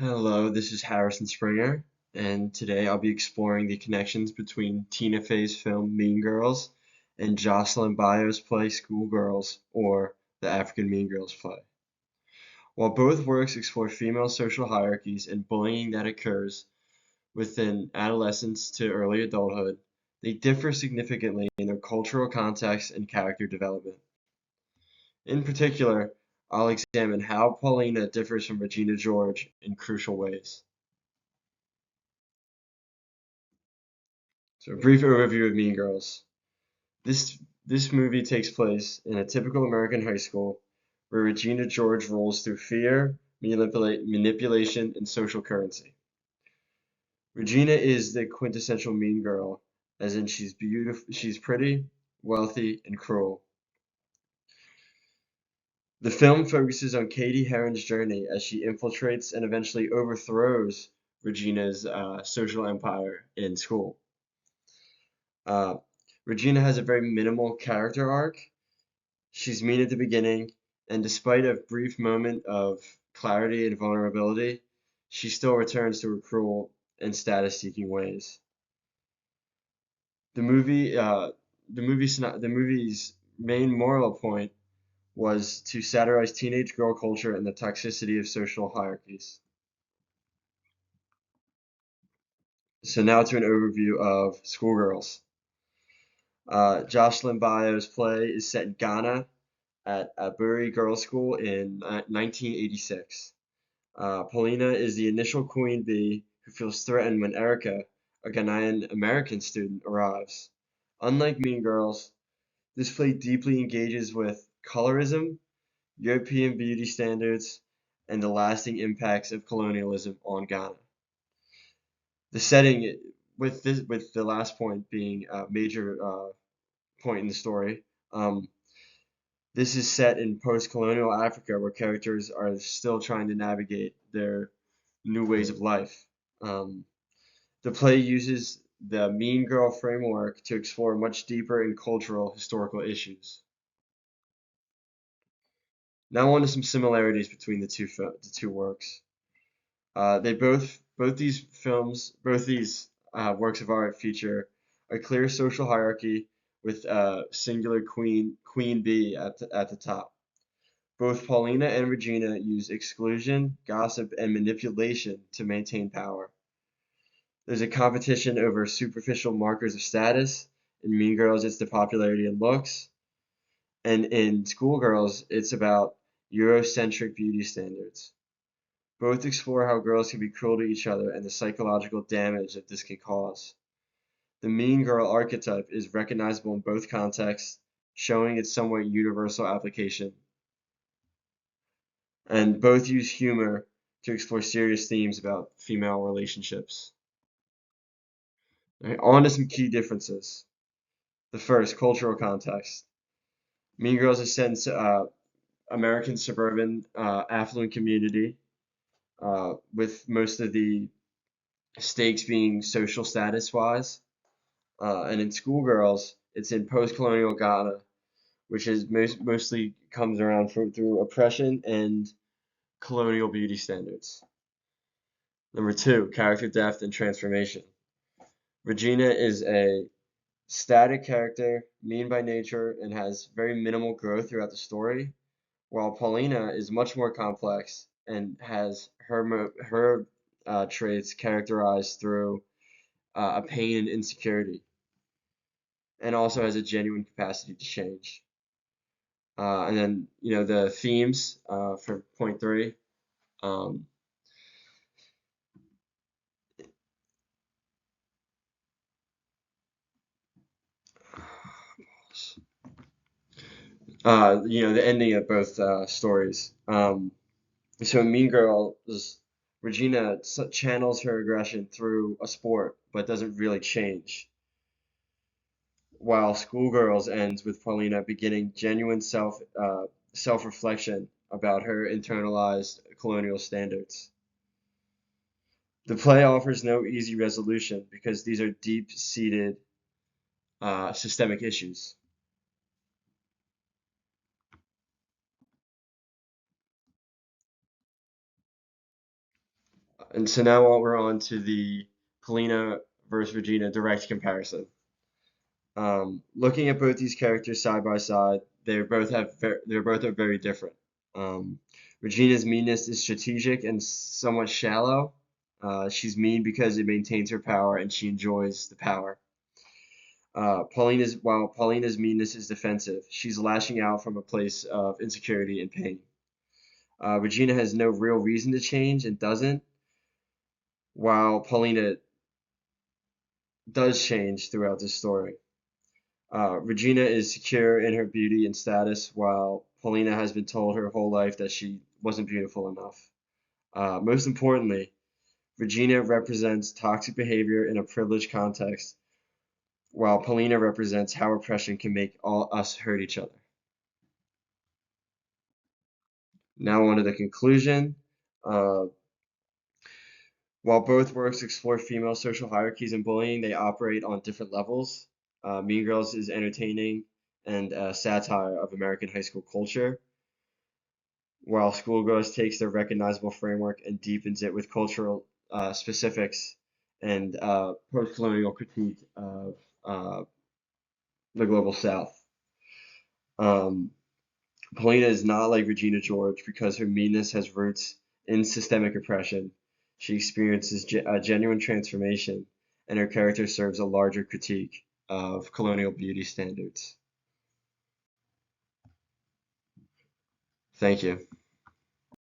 Hello, this is Harrison Springer, and today I'll be exploring the connections between Tina Fey's film Mean Girls and Jocelyn Bio's play Schoolgirls, or the African Mean Girls play. While both works explore female social hierarchies and bullying that occurs within adolescence to early adulthood, they differ significantly in their cultural context and character development. In particular, I'll examine how Paulina differs from Regina George in crucial ways. So, a brief overview of Mean Girls. This movie takes place in a typical American high school where Regina George rules through fear, manipulation, and social currency. Regina is the quintessential mean girl, as in she's beautiful, she's pretty, wealthy, and cruel. The film focuses on Katie Heron's journey as she infiltrates and eventually overthrows Regina's social empire in school. Uh, Regina has a very minimal character arc. She's mean at the beginning, and despite a brief moment of clarity and vulnerability, she still returns to her cruel and status-seeking ways. The movie, the movie's main moral point was to satirize teenage girl culture and the toxicity of social hierarchies. So now to an overview of Schoolgirls. Jocelyn Bio's play is set in Ghana at Aburi Girls' School in 1986. Paulina is the initial queen bee who feels threatened when Erica, a Ghanaian American student, arrives. Unlike Mean Girls, this play deeply engages with colorism, European beauty standards, and the lasting impacts of colonialism on Ghana. The setting, with the last point being a major point in the story, this is set in post-colonial Africa where characters are still trying to navigate their new ways of life. Um, the play uses the Mean Girl framework to explore much deeper and cultural historical issues. Now on to some similarities between the two works. They both these works of art feature a clear social hierarchy with a singular queen bee at the top. Both Paulina and Regina use exclusion, gossip, and manipulation to maintain power. There's a competition over superficial markers of status. In Mean Girls, it's the popularity and looks. And in Schoolgirls, it's about Eurocentric beauty standards. Both explore how girls can be cruel to each other and the psychological damage that this can cause. The mean girl archetype is recognizable in both contexts, showing its somewhat universal application. And both use humor to explore serious themes about female relationships. All right, on to some key differences. The first, cultural context. Mean Girls is set in American suburban affluent community, with most of the stakes being social status wise. And in Schoolgirls, it's in post-colonial Ghana, which is mostly comes around through oppression and colonial beauty standards. Number two, character depth and transformation. Regina is a static character, mean by nature, and has very minimal growth throughout the story, while Paulina is much more complex and has her traits characterized through a pain and insecurity, and also has a genuine capacity to change. And then, the themes for point three. Um, the ending of both stories. So in Mean Girls, Regina channels her aggression through a sport, but doesn't really change. While Schoolgirls ends with Paulina beginning genuine self-reflection about her internalized colonial standards. The play offers no easy resolution because these are deep-seated systemic issues. And so now we're on to the Polina versus Regina direct comparison. Looking at both these characters side by side, they're both are very different. Um, Regina's meanness is strategic and somewhat shallow. She's mean because it maintains her power and she enjoys the power. While Paulina's meanness is defensive, she's lashing out from a place of insecurity and pain. Regina has no real reason to change and doesn't, while Paulina does change throughout the story. Regina is secure in her beauty and status, while Paulina has been told her whole life that she wasn't beautiful enough. Most importantly, Regina represents toxic behavior in a privileged context, while Paulina represents how oppression can make all us hurt each other. Now on to the conclusion. Uh, while both works explore female social hierarchies and bullying, they operate on different levels. Mean Girls is entertaining and a satire of American high school culture, while Schoolgirls takes their recognizable framework and deepens it with cultural specifics and post-colonial critique of uh, the global South. Um, Polina is not like Regina George because her meanness has roots in systemic oppression. She experiences a genuine transformation, and her character serves a larger critique of colonial beauty standards. Thank you.